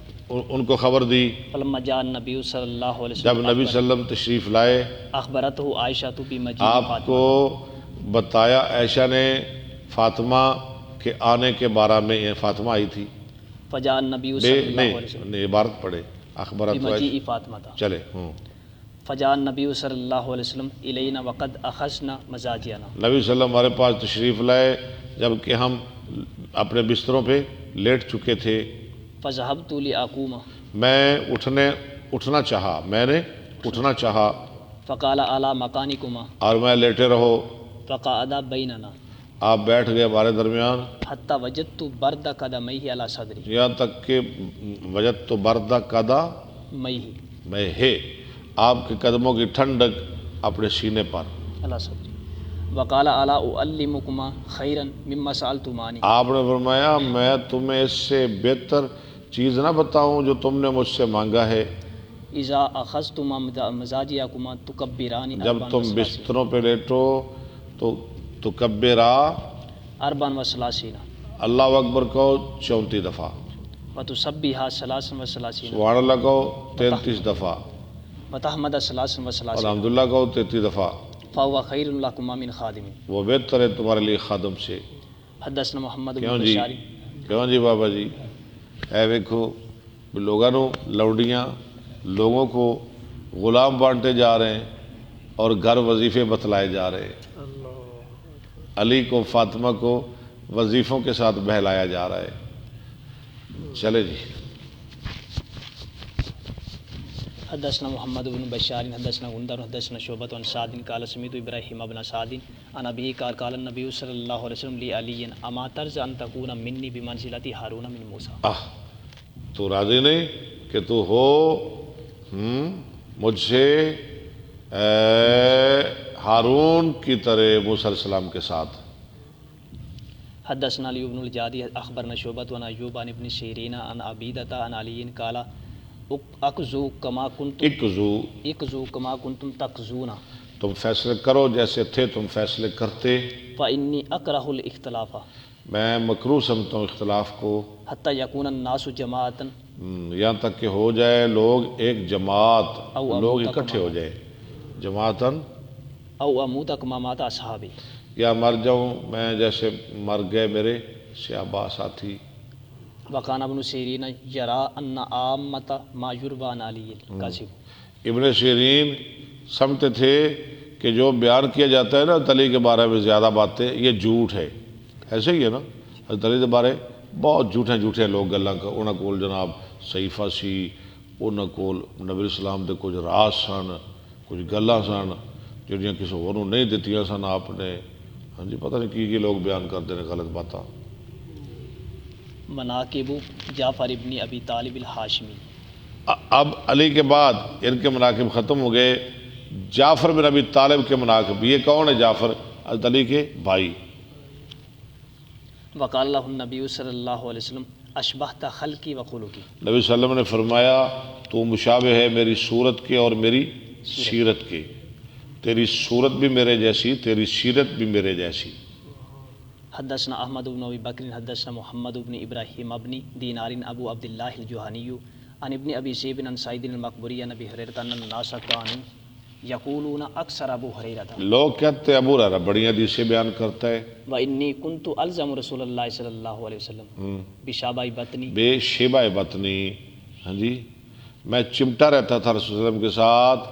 ان کو خبر دی. فلما جاء النبی صلی اللہ علیہ جب وسلم نبی صلی اللہ علیہ وسلم تشریف لائے، اخبرته عائشہ بمجیء آپ فاطمہ، کو بتایا عائشہ نے فاطمہ کے آنے کے بارے میں. فاطمہ آئی تھی. فجاء النبی صلی اللہ علیہ وسلم نہیں عبارت پڑھے اخبرت بمجیء فاطمہ تھا. چلے. فجاء النبی صلی اللہ علیہ وسلم الینا وقد اخذنا مزاجنا. نبی صلی اللہ علیہ وسلم ہمارے پاس تشریف لائے جب کہ ہم اپنے بستروں پہ لیٹ چکے تھے. فذهبت لاقوم، میں اٹھنا چاہا، میں نے اٹھنا چاہا. فقال اعلی مکانکما، اور میں لیٹے رہو. فقعد بیننا، آپ بیٹھ گئے ہمارے درمیان. حتی وجدت برد قدمیہ علی صدری، یہاں تک کہ وجد تو بردہ قدا میہ میں ہے، آپ کے قدموں کی ٹھنڈک اپنے سینے پر. علی صدری. وقال الا اعلمکما خیرا مما سالتمانی، آپ نے فرمایا میں تمہیں اس سے بہتر چیز نہ بتاؤں جو تم نے مجھ سے مانگا ہے. اذا اخذتما مزاجیکما تکبران جب تم بستروں پہ لیٹو تو تکبرا، اربعا وثلاثین، اللہ اکبر کہو 34 دفعہ، وتسبحا ثلاثا وثلاثین، سبحان اللہ کہو 33 دفعہ، وتحمد ثلاثا وثلاثین، الحمدللہ کہو 33 دفعہ. فهو خیر لکما من خادم. وہ بہتر ہے تمہارے لیے خادم سے. حدثنا محمد کیوں بن جی بشار. کیوں جی بابا جی؟ اے ویکھو لوگوں لوڈیاں لوگوں کو غلام بانٹے جا رہے ہیں اور گھر وظیفے بتلائے جا رہے ہیں. علی کو فاطمہ کو وظیفوں کے ساتھ بہلایا جا رہا ہے. چلے جی. حدثنا محمد بن بشار حدثنا غندر حدثنا شعبۃ عن سعد قال سمعت ابراہیم بن سعد عن ابی قال قال النبی صلی اللہ علیہ وسلم لعلی اما ترض ان تکون منی بمنزلۃ ہارون من موسیٰ. تو راضی نہیں کہ تو ہو مجھ سے ہارون کی طرح موسیٰ علیہ السلام کے ساتھ. حدثنا علی بن الجادی اخبرنا شعبۃ عن ایوب عن ابن سیرین عن عبیدۃ عن علی قال اقضوا کما کنتم تقضون، تم فیصلے کرو جیسے تھے تم فیصلے کرتے. فانی اکرہ الاختلاف، میں مکروہ سمجھتا ہوں اختلاف کو. حتی یکون الناس جماعتا، یہاں تک کہ ہو جائے لوگ ایک جماعت، او لوگ اکٹھے ہو جائے. جماعتاً او اموت کما مات اصحابی، یا مر جاؤں میں جیسے مر گئے میرے صحابہ ساتھی۔ وکان ابن سیرین یرا ان عامۃ ما یروی عن علی کذب، ابن سیرین سمجھتے تھے کہ جو بیان کیا جاتا ہے نا علی کے بارے میں زیادہ باتیں یہ جھوٹ ہے، ایسے ہی ہے نا، حضرت علی کے بارے بہت جھوٹے لوگ گلاں کا انہاں کول جناب صحیفہ سی، انہاں کول نبی اسلام دے کچھ راز سن، کچھ گلاں سن جہاں کسی اور نوں نہیں دتیاں سن آپ نے، ہاں جی پتہ نہیں کی لوگ بیان کرتے ہیں غلط باتاں۔ مناقب جعفر ابن ابی طالب الہاشمی، اب علی کے بعد ان کے مناقب ختم ہو گئے، جعفر بن ابی طالب کے مناقب، یہ کون ہے جعفر؟ حضرت علی کے بھائی۔ وقال له النبی صلی اللہ علیہ وسلم اشبہت خلقی و خلقی، نبی صلی اللہ علیہ وسلم نے فرمایا تو مشابہ ہے میری صورت کے اور میری سیرت کے، تیری صورت بھی میرے جیسی، تیری سیرت بھی میرے جیسی۔ حدثنا احمد بن ابی بکر حدثنا محمد بن ابراہیم ابن دینار ابو عبداللہ الجوہنی عن ابن ابی ذئب عن سعید المقبری عن ابی ہریرہ ان الناس کانوا یقولون اکثر ابو ہریرہ، لوگ کہتے ابو ہریرہ بڑی حدیثیں بیان کرتا ہے، وانی کنت الزم رسول اللہ صلی اللہ علیہ وسلم بشابہ بطنی، بے شیبہ بطنی، ہاں جی میں چمٹا رہتا تھا رسول اللہ علیہ وسلم کے ساتھ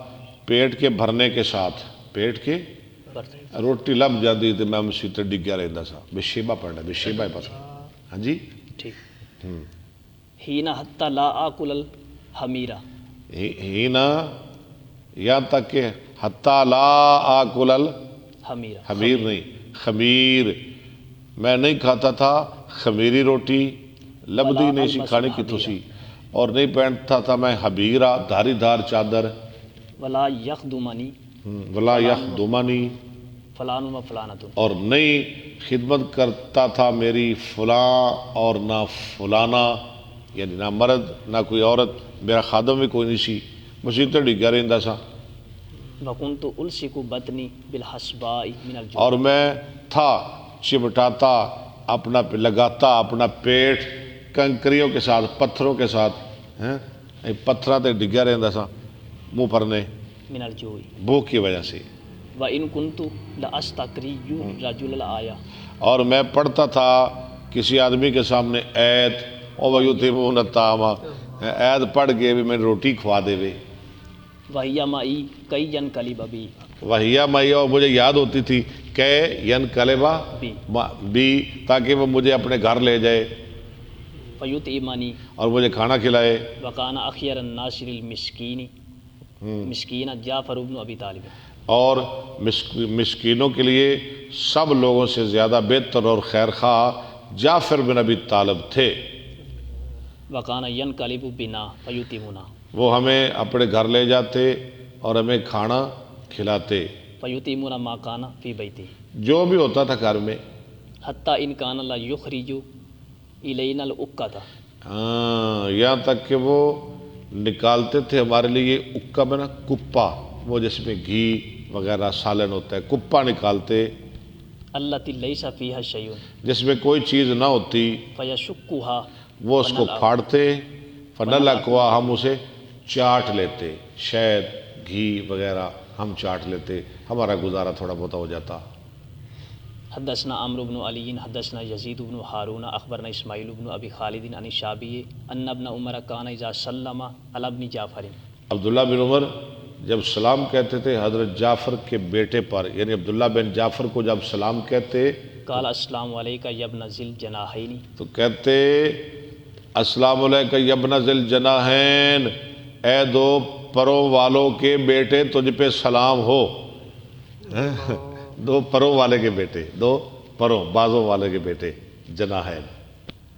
پیٹ کے بھرنے کے ساتھ، پیٹ کے روٹی لب جاتی تو میں مسیح تے ڈگیا رہتا سا، بے شیبہ پڑھنا، بے شیبہ بطنی، ہاں جی ٹھیک، ہینا حتی لا آکل الحمیرہ، ہینا یہاں تک کہ حتی لا آکل حمیرہ، حمیر نہیں خمیر، میں نہیں کھاتا تھا خمیری روٹی، لبدی نہیں سی کھانے کی تو سی، اور نہیں پہنتا تھا میں حبیرہ دھاری دھار چادر، ولا یخدمنی ولا یخدمنی، فلان و فلانۃ، اور نہیں خدمت کرتا تھا میری فلاں اور نہ فلانا، یعنی نہ مرد نہ کوئی عورت، میرا خادم بھی کوئی نہیں سی، مسیح ڈگیا رہتا سا، وکنت الصق بطنی بالحسباء من الجوع، اور میں تھا چمٹاتا اپنا لگاتا اپنا پیٹ کنکریوں کے ساتھ، پتھروں کے ساتھ، پتھراں تے ڈگیا رہتا سا منہ پرنے من الجوع، بھوک کی وجہ سے، وان کنت لاستقری رجل الآیہ، اور میں پڑھتا تھا کسی آدمی کے سامنے ایت او ویطعمون الطعام، ایت پڑھ کے بھی میں روٹی کھوا دے وے، وہی معی کئی ینقلب بی، وہیا میں اور مجھے یاد ہوتی تھی کہ ینقلبا بھی، تاکہ وہ مجھے اپنے گھر لے جائے فیطعمنی، اور مجھے کھانا کھلائے، وکان اخیر الناس للمسکین مسکین جعفر بن ابی طالب، اور مسکینوں کے لیے سب لوگوں سے زیادہ بہتر اور خیر خواہ جعفر بن ابی طالب تھے، وکان ینقلب بنا فیطعمنا، وہ ہمیں اپنے گھر لے جاتے اور ہمیں کھانا کھلاتے، فیطعمون ما کان فی بیتی، جو بھی ہوتا تھا گھر میں، حتی ان کان لا یخرج الینا العقۃ، ہاں یہاں تک کہ وہ نکالتے تھے ہمارے لیے اکا میں نا کپا، وہ جس میں گھی وغیرہ سالن ہوتا ہے، کپا نکالتے التی لیس فیہا شیء جس میں کوئی چیز نہ ہوتی، فیشکھا، وہ اس کو پھاڑتے، فنلقوا ہم اسے چاٹ لیتے، شہد گھی وغیرہ ہم چاٹ لیتے، ہمارا گزارا تھوڑا بہت ہو جاتا۔ حدثنا عمرو بن علی حدثنا یزید بن ہارون اخبرنا اسماعیل بن ابی خالد عن الشعبی ان ابن عمر کان اذا سلم علی ابن جعفر، عبداللہ بن عمر جب سلام کہتے تھے حضرت جعفر کے بیٹے پر، یعنی عبداللہ بن جعفر کو جب سلام کہتے قال السلام علیکہ یا ابن ذی الجناحین، تو کہتے السلام علیکہ یا ابن ذی الجناحین، اے دو پروں والوں کے بیٹے تجھ پہ سلام ہو، دو پروں والے کے بیٹے، دو پروں بازوں والے کے بیٹے جناحین۔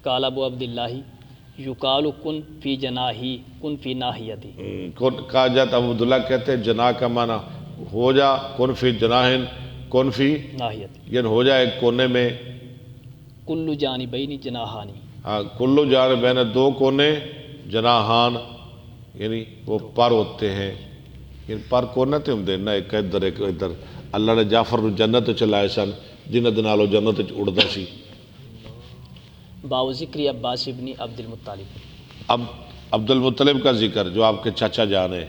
قال ابو عبداللہ یقال کن فی جناحی کن فی ناحیتی، کہا جاتا عبداللہ کہتے جناح کا معنی ہو جا، کن فی جناحین کن فی، ناحیتی، یعنی ہو جائے ایک کونے میں، کل جانبین جناحانی، کلو جانبین دو کونے، جناحان یعنی وہ پر ہوتے ہیں، یعنی پر کونے تے ہوں نہ ایک ادھر ایک ادھر، اللہ نے جعفر نو جنت چلائے سن جنہاں دے نال جنت اڑدا سی۔ باو ذکر عباس ابن عبد المطلب، اب عبد المطلب کا ذکر جو آپ کے چاچا جان ہیں،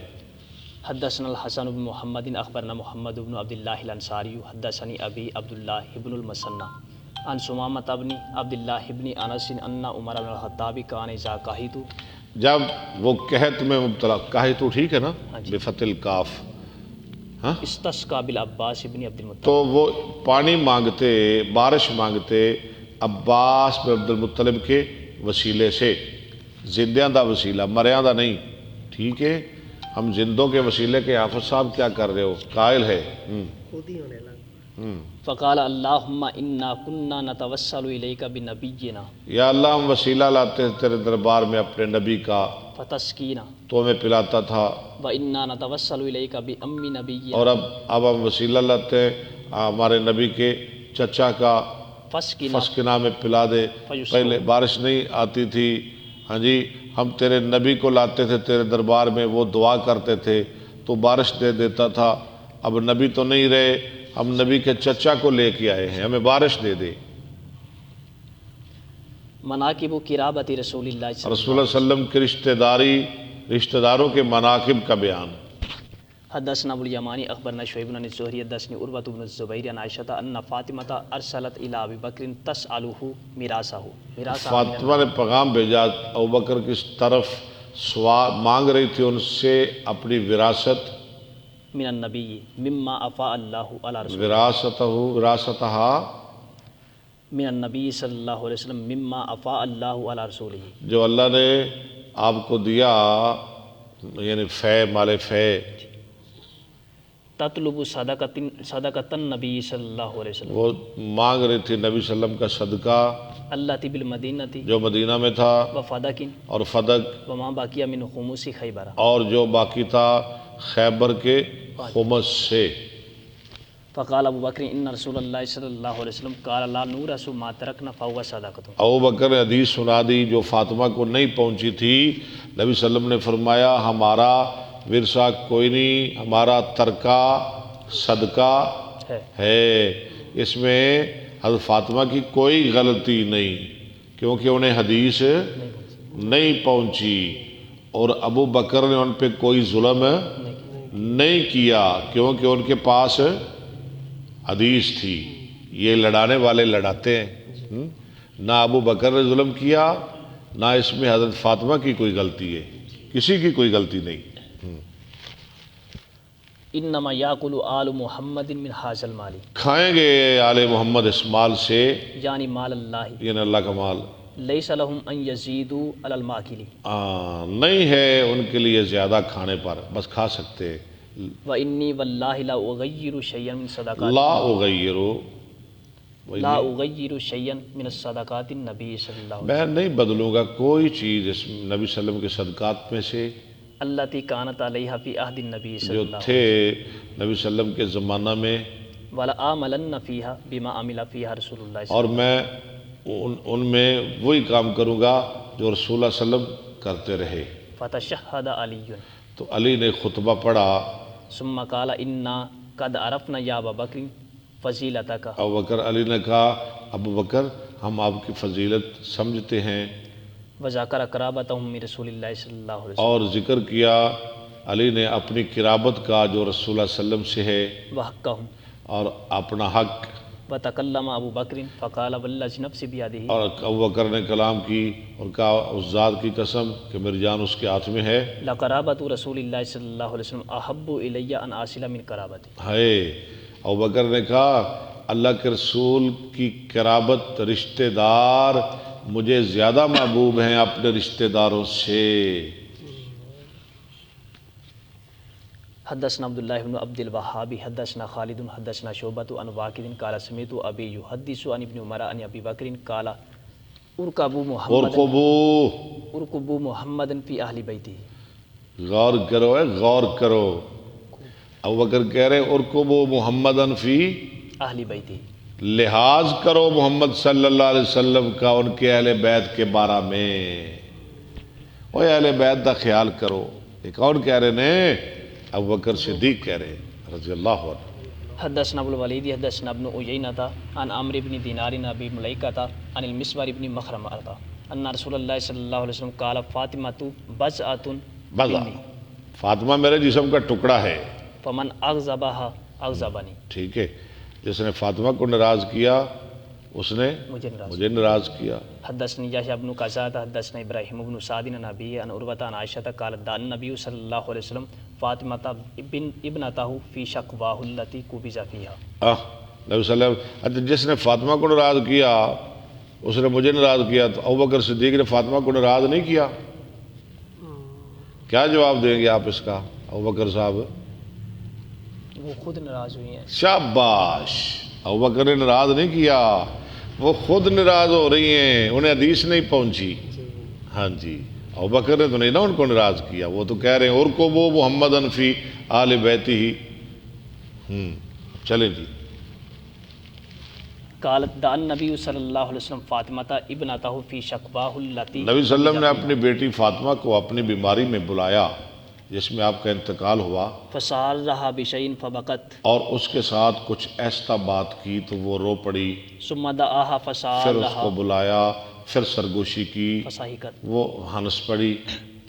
حدثنا الحسن بن محمد اخبرنا محمد بن عبد الله الانصاري حدثني ابي عبد الله بن المثنى عن سمامة بن عبد الله بن انس ان عمر بن الخطاب كان اذا قحط، جب وہ قحط میں مبتلا، قحط ٹھیک ہے نا ہاں جی، بفتح الکاف، ہاں، استسقى بالعباس بن عبد المطلب، تو وہ پانی مانگتے، بارش مانگتے عباس بن عبد المطلب کے وسیلے سے، زندیاں دا وسیلہ، مریاں دا نہیں، ٹھیک ہے، ہم زندوں کے وسیلے کے حافظ صاحب کیا کر رہے ہو، قائل ہے خود ہی ہونے لگا۔ فقال اللهم انا كنا نتوسل اليك بنبينا یا اللہ ہم وسیلہ لاتے ہیں تیرے دربار میں اپنے نبی کا، فتسقينا تو ہمیں پلاتا تھا، وانا نتوسل اليك بام نبينا اور اب ہم وسیلہ لاتے ہیں ہمارے نبی کے چچا کا، فسقنا فسکنا میں پلا دے۔ فیسر۔ پہلے بارش نہیں آتی تھی، ہاں جی، ہم تیرے نبی کو لاتے تھے تیرے دربار میں، وہ دعا کرتے تھے تو بارش دے دیتا تھا، اب نبی تو نہیں رہے، ہم نبی کے چچا کو لے کے آئے ہیں، ہمیں بارش دے دے۔ مناقب قرابت رسول اللہ صلی رسول اللہ علیہ وسلم کی رشتہ داری، رشتہ داروں کے مناقب کا بیان۔ حدثنا ابو الیمانی اخبرنا شعیب بن الزہری حدثنی عروۃ بن الزبیر عن عائشہ ان فاطمہ ارسلت الی ابی بکر تسألہ میراثہ، فاطمہ نے پیغام بھیجا ابوبکر کی طرف، سوال مانگ رہی تھی ان سے اپنی وراثت، من النبی مما افاء اللہ علی رسول، وراثتہا، من النبی صلی اللہ علیہ وسلم مما افاء اللہ علی رسولہ، جو اللہ نے آپ کو دیا، یعنی فے، مال فے، تطلب صدقۃ النبی صلی اللہ علیہ وسلم، وہ مانگ رہی تھی نبی صلی اللہ علیہ وسلم کا صدقہ اللہ بالمدینہ جو مدینہ میں تھا، وفدق اور فدق، وما باقی من خموس خیبر، اور جو باقی تھا خیبر کے خمس سے۔ فقال ابو بکر ان رسول اللہ صلی اللہ علیہ وسلم قال لا نورث ما ترکنا فهو صدقۃ، ابوبکر نے حدیث سنا دی جو فاطمہ کو نہیں پہنچی تھی، نبی صلی اللہ علیہ وسلم نے فرمایا ہمارا ورثہ کوئی نہیں، ہمارا ترکہ صدقہ ہے، اس میں حضرت فاطمہ کی کوئی غلطی نہیں، کیونکہ انہیں حدیث نہیں پہنچی، اور ابو بکر نے ان پہ کوئی ظلم نہیں کیا، کیونکہ ان کے پاس حدیث تھی۔ یہ لڑانے والے لڑاتے ہیں، نہ ابو بکر نے ظلم کیا، نہ اس میں حضرت فاطمہ کی کوئی غلطی ہے، کسی کی کوئی غلطی نہیں۔ انما یاکل آل محمد من حاصل مالی، کھائیں گے آل محمد اس مال سے، یعنی مال اللہ، یعنی اللہ کا مال، لیس لہم ان یزیدوا علی الماکل، نہیں ہے ان کے لیے زیادہ کھانے پر، بس کھا سکتے۔ وانی واللہ لا اغیر شیئا من صدقات، لا اغیرو، لا اغیر شیئا من الصدقات النبی صلی اللہ علیہ میں نہیں بدلوں گا کوئی چیز اس نبی صلی اللہ علیہ وسلم کے صدقات میں سے وسلم التی کانت علیہا فی عہد النبی صلی جو اللہ علیہ تھے نبی صلی اللہ علیہ وسلم کے زمانہ میں، وسلم، ولا آملن فیہا بما عمل فیہا رسول اللہ صلی اور اللہ میں ان میں وہی کام کروں گا جو رسول اللہ صلی اللہ علیہ وسلم کرتے رہے۔ علیہ وسلم، فتشہد علی، تو علی نے خطبہ پڑھا، ثم قال انا قد عرفنا یا ابا بکر فضیلتک، ابو بکر، علی نے کہا ابو بکر ہم آپ کی فضیلت سمجھتے ہیں، وذکر قرابتہم من رسول اللہ صلی اللہ علیہ وسلم، اور ذکر کیا علی نے اپنی قرابت کا جو رسول اللہ صلی اللہ علیہ وسلم سے ہے، وحقہم، اور اپنا حق، وتکلم ابو بکر فقال والذی نفسی بیدہ، اور ابو بکر نے کلام کی اور کہا اس ذات کی قسم کہ میری جان اس کے ہاتھ میں ہے، لقرابت رسول اللہ صلی اللہ علیہ وسلم احب الی ان اصل من قرابتی، ہے۔ ابو بکر نے کہا اللہ کے رسول کی قرابت، رشتہ دار مجھے زیادہ محبوب ہیں اپنے رشتہ داروں سے۔ حدثنا عبداللہ بن عبد الوہاب حدثنا خالد حدثنا شعبۃ عن واقد قال سمعت ابی یحدث عن ابن عمر عن ابی بکر قال ارکبوا محمد، ارکبوا محمد فی اہل بیتہ، غور کرو، غور کرو، ابو بکر کہہ رہے ارکبوا محمدً فی، اہل بیتہ، لحاظ کرو محمد صلی اللہ علیہ وسلم کا ان کے اہل بیت کے بارے میں، وہ اہل بیت کا خیال کرو۔ ایک اور کہہ رہے نے ابو بکر صدیق کہہ رہے رضی اللہ عنہ۔ حدثنا ابو الولید حدثنا ابن عیینۃ عن عمرو بن دینار عن ابی ملیکۃ عن المسور بن مخرمۃ ان رسول اللہ صلی اللہ علیہ وسلم قال فاطمۃ بضعۃ بضع، منی، فاطمہ میرے جسم کا ٹکڑا ہے. فمن اغضبها اغضبنی، ٹھیک ہے، جس نے فاطمہ کو ناراض کیا اس نے مجھے ناراض کیا. حدثني يحيى بن قزادة حدثنا ابراهيم بن سعد عن ابي عن عروة عن عائشة قالت دعا النبي صلى الله عليه وسلم فاطمة ابنته في شقواه التي كبز فيها. نبی صلی اللہ علیہ وسلم جس نے فاطمہ کو ناراض کیا اس نے مجھے ناراض کیا، تو ابوبکر صدیق نے فاطمہ کو ناراض نہیں کیا. کیا جواب دیں گے آپ اس کا ابوبکر صاحب؟ وہ خود ناراض ہوئی ہیں. شاباش، ابوبکر نے ناراض نہیں کیا، وہ خود ناراض ہو رہی ہیں، انہیں حدیث نہیں پہنچی. ہاں جی، ابوبکر نے تو نہیں نا ان کو ناراض کیا، وہ تو کہہ رہے ہیں اور کو وہ محمد فی آل بیتی ہی. چلیں جی. قالت دعا النبی صلی اللہ علیہ وسلم فاطمہ ابنته فی شقواه التي. نبی صلی اللہ علیہ وسلم نے اپنی بیٹی فاطمہ کو اپنی بیماری میں بلایا جس میں آپ کا انتقال ہوا، فسارها بشیء فبکت، اور اس کے ساتھ کچھ ایسا بات کی تو وہ رو پڑی. ثم دعاها پھر اس کو فسارها بلایا، پھر سرگوشی کی، فصحکت. وہ ہنس پڑی.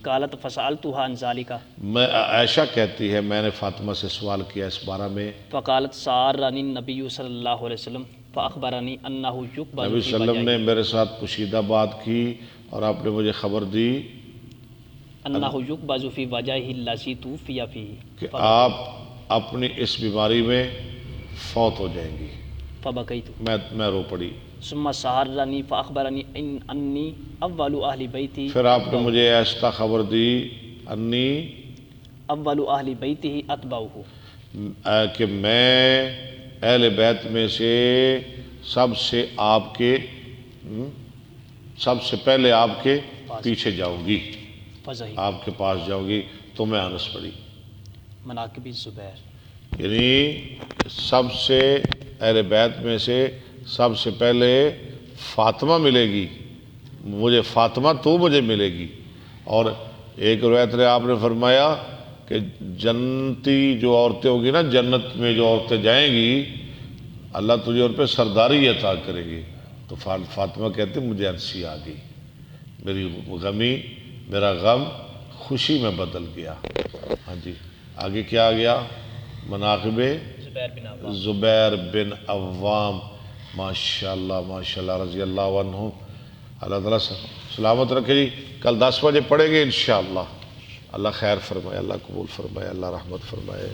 قالت فسألتها عن ذلك، میں عائشہ کہتی ہے میں نے فاطمہ سے سوال کیا اس بارے میں. فقالت سارني النبي صلی اللہ علیہ وسلم فاخبرني انه يقبل نبی في صلی اللہ علیہ وسلم نے وجهه، میرے ساتھ پوشیدہ بات کی اور آپ نے مجھے خبر دی انه يقبل في وجهه الذي توفي فيه، کہ آپ اپنی اس بیماری میں فوت ہو جائیں گی. فبكيت. میں رو پڑی. ثم سارني فاخبرني اني اول اهل بيتي، پھر آپ نے مجھے ایسا خبر دی انی اول اہل بیتہ اتبعہ، کہ میں اہل بیت میں سے سب سے پہلے آپ کے پیچھے جاؤں گی، فضحی. آپ کے پاس جاؤں گی. تو میں ہنس پڑی. مناقب الزبیر. یعنی سب سے اہل بیت میں سے سب سے پہلے فاطمہ ملے گی مجھے، فاطمہ تو مجھے ملے گی. اور ایک روایت میں آپ نے فرمایا کہ جنتی جو عورتیں ہوگی نا، جنت میں جو عورتیں جائیں گی اللہ تجھے ان پہ سرداری عطا کرے گی. تو فاطمہ کہتے مجھے ہنسی آ گئی، میرا غم خوشی میں بدل گیا. ہاں جی، آگے کیا آ گیا؟ مناقب زبیر بن عوام. ماشاءاللہ ماشاءاللہ، رضی اللہ عنہ. اللہ تعالیٰ سلامت رکھے جی. کل 10 بجے پڑھیں گے انشاءاللہ. اللہ خیر فرمائے، اللہ قبول فرمائے، اللہ رحمت فرمائے.